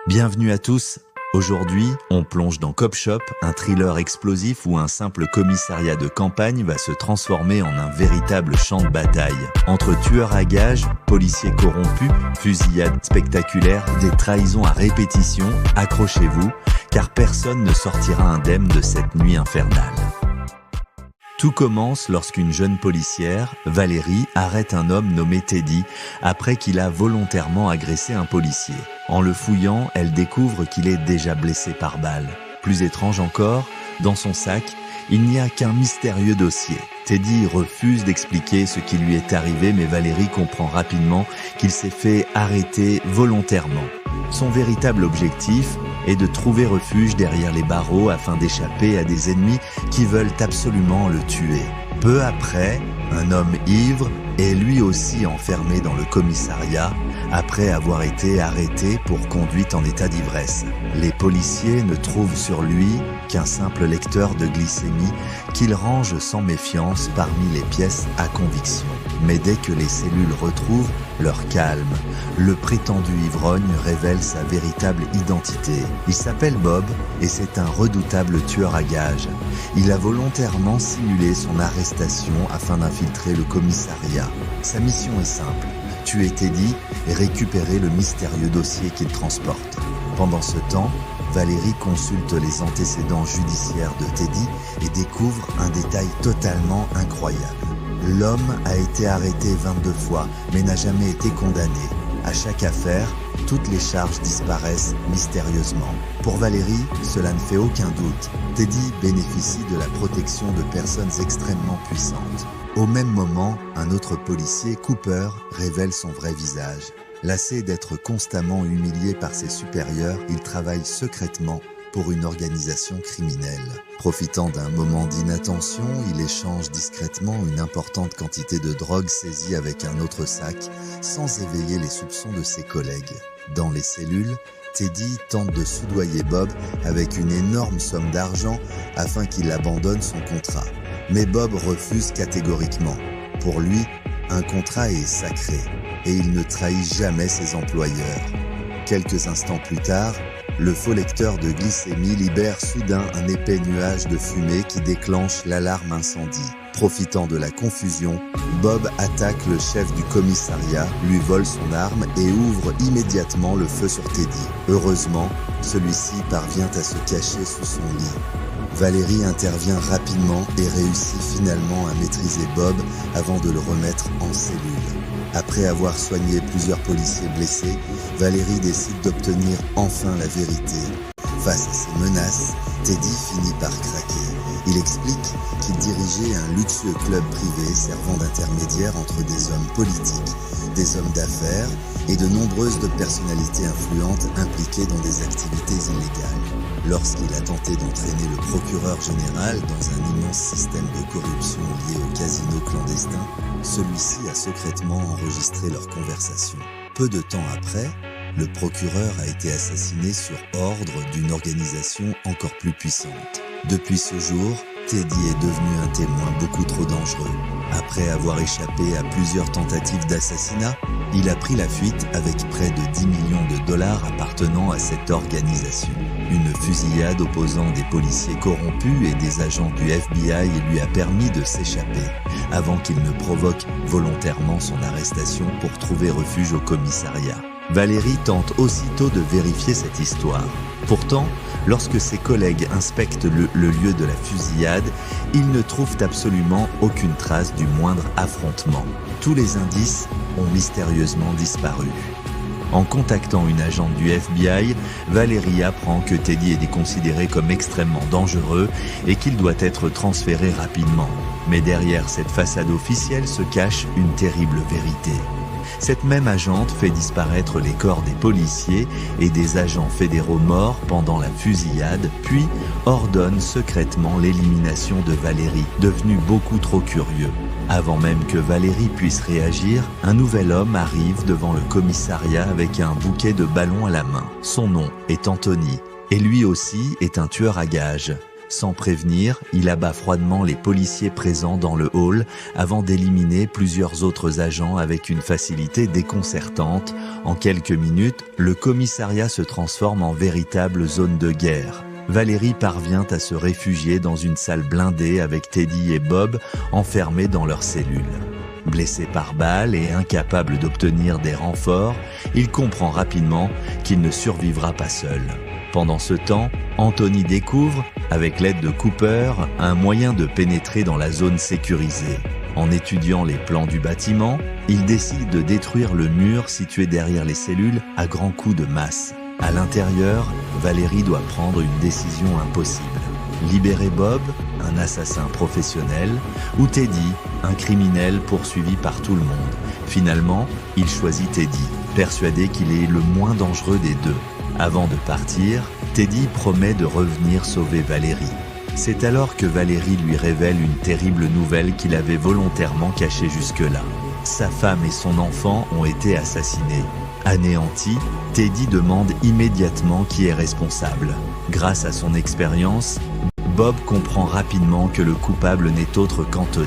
Bienvenue à tous. Aujourd'hui, on plonge dans Cop Shop, un thriller explosif où un simple commissariat de campagne va se transformer en un véritable champ de bataille. Entre tueurs à gages, policiers corrompus, fusillades spectaculaires, des trahisons à répétition, accrochez-vous, car personne ne sortira indemne de cette nuit infernale. Tout commence lorsqu'une jeune policière, Valérie, arrête un homme nommé Teddy après qu'il a volontairement agressé un policier. En le fouillant, elle découvre qu'il est déjà blessé par balle. Plus étrange encore, dans son sac, il n'y a qu'un mystérieux dossier. Teddy refuse d'expliquer ce qui lui est arrivé, mais Valérie comprend rapidement qu'il s'est fait arrêter volontairement. Son véritable objectif est de trouver refuge derrière les barreaux afin d'échapper à des ennemis qui veulent absolument le tuer. Peu après, un homme ivre est lui aussi enfermé dans le commissariat après avoir été arrêté pour conduite en état d'ivresse. Les policiers ne trouvent sur lui qu'un simple lecteur de glycémie qu'il range sans méfiance parmi les pièces à conviction. Mais dès que les cellules retrouvent leur calme, le prétendu ivrogne révèle sa véritable identité. Il s'appelle Bob et c'est un redoutable tueur à gages. Il a volontairement simulé son arrestation afin d'infiltrer le commissariat. Sa mission est simple, tuer Teddy et récupérer le mystérieux dossier qu'il transporte. Pendant ce temps, Valérie consulte les antécédents judiciaires de Teddy et découvre un détail totalement incroyable. L'homme a été arrêté 22 fois, mais n'a jamais été condamné. À chaque affaire, toutes les charges disparaissent mystérieusement. Pour Valérie, cela ne fait aucun doute. Teddy bénéficie de la protection de personnes extrêmement puissantes. Au même moment, un autre policier, Cooper, révèle son vrai visage. Lassé d'être constamment humilié par ses supérieurs, il travaille secrètement pour une organisation criminelle. Profitant d'un moment d'inattention, il échange discrètement une importante quantité de drogue saisie avec un autre sac, sans éveiller les soupçons de ses collègues. Dans les cellules, Teddy tente de soudoyer Bob avec une énorme somme d'argent afin qu'il abandonne son contrat. Mais Bob refuse catégoriquement. Pour lui, un contrat est sacré et il ne trahit jamais ses employeurs. Quelques instants plus tard, le faux lecteur de glycémie libère soudain un épais nuage de fumée qui déclenche l'alarme incendie. Profitant de la confusion, Bob attaque le chef du commissariat, lui vole son arme et ouvre immédiatement le feu sur Teddy. Heureusement, celui-ci parvient à se cacher sous son lit. Valérie intervient rapidement et réussit finalement à maîtriser Bob avant de le remettre en cellule. Après avoir soigné plusieurs policiers blessés, Valérie décide d'obtenir enfin la vérité. Face à ces menaces, Teddy finit par craquer. Il explique qu'il dirigeait un luxueux club privé servant d'intermédiaire entre des hommes politiques, des hommes d'affaires et de nombreuses personnalités influentes impliquées dans des activités illégales. Lorsqu'il a tenté d'entraîner le procureur général dans un immense système de corruption lié au casino clandestin, celui-ci a secrètement enregistré leur conversation. Peu de temps après, le procureur a été assassiné sur ordre d'une organisation encore plus puissante. Depuis ce jour, Teddy est devenu un témoin beaucoup trop dangereux. Après avoir échappé à plusieurs tentatives d'assassinat, il a pris la fuite avec près de 10 millions de dollars appartenant à cette organisation. Une fusillade opposant des policiers corrompus et des agents du FBI lui a permis de s'échapper, avant qu'il ne provoque volontairement son arrestation pour trouver refuge au commissariat. Valérie tente aussitôt de vérifier cette histoire. Pourtant, lorsque ses collègues inspectent le lieu de la fusillade, ils ne trouvent absolument aucune trace du moindre affrontement. Tous les indices ont mystérieusement disparu. En contactant une agente du FBI, Valérie apprend que Teddy est considéré comme extrêmement dangereux et qu'il doit être transféré rapidement. Mais derrière cette façade officielle se cache une terrible vérité. Cette même agente fait disparaître les corps des policiers et des agents fédéraux morts pendant la fusillade, puis ordonne secrètement l'élimination de Valérie, devenu beaucoup trop curieux. Avant même que Valérie puisse réagir, un nouvel homme arrive devant le commissariat avec un bouquet de ballons à la main. Son nom est Anthony, et lui aussi est un tueur à gages. Sans prévenir, il abat froidement les policiers présents dans le hall avant d'éliminer plusieurs autres agents avec une facilité déconcertante. En quelques minutes, le commissariat se transforme en véritable zone de guerre. Valérie parvient à se réfugier dans une salle blindée avec Teddy et Bob enfermés dans leur cellule. Blessé par balle et incapable d'obtenir des renforts, il comprend rapidement qu'il ne survivra pas seul. Pendant ce temps, Anthony découvre, avec l'aide de Cooper, un moyen de pénétrer dans la zone sécurisée. En étudiant les plans du bâtiment, il décide de détruire le mur situé derrière les cellules à grands coups de masse. À l'intérieur, Valérie doit prendre une décision impossible. Libérer Bob, un assassin professionnel, ou Teddy, un criminel poursuivi par tout le monde. Finalement, il choisit Teddy, persuadé qu'il est le moins dangereux des deux. Avant de partir, Teddy promet de revenir sauver Valérie. C'est alors que Valérie lui révèle une terrible nouvelle qu'il avait volontairement cachée jusque-là. Sa femme et son enfant ont été assassinés. Anéanti, Teddy demande immédiatement qui est responsable. Grâce à son expérience, Bob comprend rapidement que le coupable n'est autre qu'Anthony.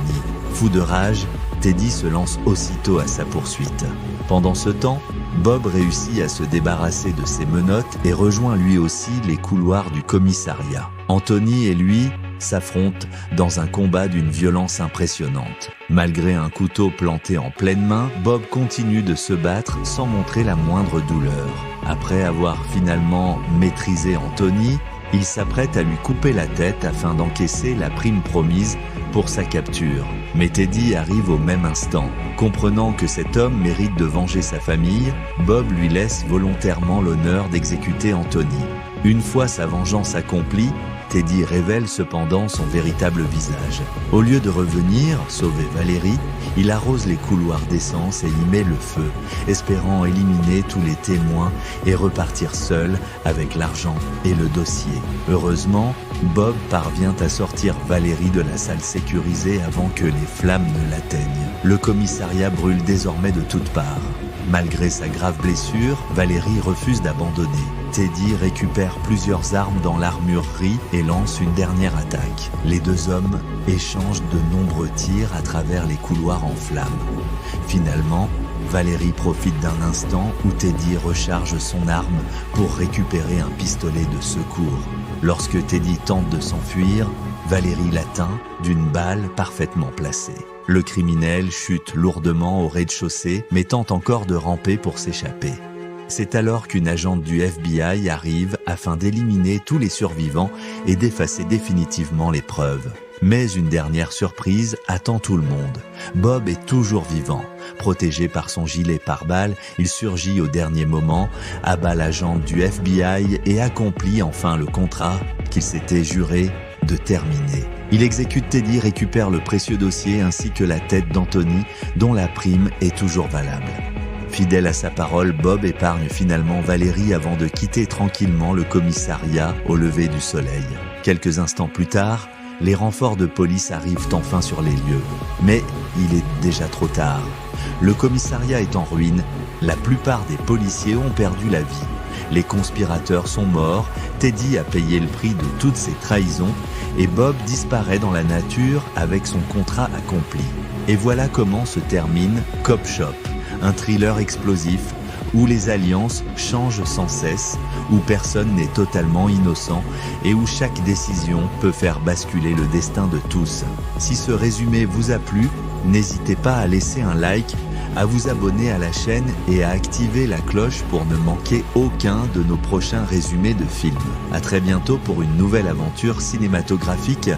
Fou de rage, Teddy se lance aussitôt à sa poursuite. Pendant ce temps, Bob réussit à se débarrasser de ses menottes et rejoint lui aussi les couloirs du commissariat. Anthony et lui s'affrontent dans un combat d'une violence impressionnante. Malgré un couteau planté en pleine main, Bob continue de se battre sans montrer la moindre douleur. Après avoir finalement maîtrisé Anthony, il s'apprête à lui couper la tête afin d'encaisser la prime promise pour sa capture. Mais Teddy arrive au même instant. Comprenant que cet homme mérite de venger sa famille, Bob lui laisse volontairement l'honneur d'exécuter Anthony. Une fois sa vengeance accomplie, Teddy révèle cependant son véritable visage. Au lieu de revenir sauver Valérie, il arrose les couloirs d'essence et y met le feu, espérant éliminer tous les témoins et repartir seul avec l'argent et le dossier. Heureusement, Bob parvient à sortir Valérie de la salle sécurisée avant que les flammes ne l'atteignent. Le commissariat brûle désormais de toutes parts. Malgré sa grave blessure, Valérie refuse d'abandonner. Teddy récupère plusieurs armes dans l'armurerie et lance une dernière attaque. Les deux hommes échangent de nombreux tirs à travers les couloirs en flammes. Finalement, Valérie profite d'un instant où Teddy recharge son arme pour récupérer un pistolet de secours. Lorsque Teddy tente de s'enfuir, Valérie l'atteint d'une balle parfaitement placée. Le criminel chute lourdement au rez-de-chaussée, mais tente encore de ramper pour s'échapper. C'est alors qu'une agente du FBI arrive afin d'éliminer tous les survivants et d'effacer définitivement les preuves. Mais une dernière surprise attend tout le monde. Bob est toujours vivant. Protégé par son gilet pare-balles, il surgit au dernier moment, abat l'agente du FBI et accomplit enfin le contrat qu'il s'était juré de terminer. Il exécute Teddy, récupère le précieux dossier ainsi que la tête d'Anthony, dont la prime est toujours valable. Fidèle à sa parole, Bob épargne finalement Valérie avant de quitter tranquillement le commissariat au lever du soleil. Quelques instants plus tard, les renforts de police arrivent enfin sur les lieux. Mais il est déjà trop tard. Le commissariat est en ruine, la plupart des policiers ont perdu la vie. Les conspirateurs sont morts, Teddy a payé le prix de toutes ses trahisons et Bob disparaît dans la nature avec son contrat accompli. Et voilà comment se termine Cop Shop, un thriller explosif où les alliances changent sans cesse, où personne n'est totalement innocent et où chaque décision peut faire basculer le destin de tous. Si ce résumé vous a plu, n'hésitez pas à laisser un like, à vous abonner à la chaîne et à activer la cloche pour ne manquer aucun de nos prochains résumés de films. À très bientôt pour une nouvelle aventure cinématographique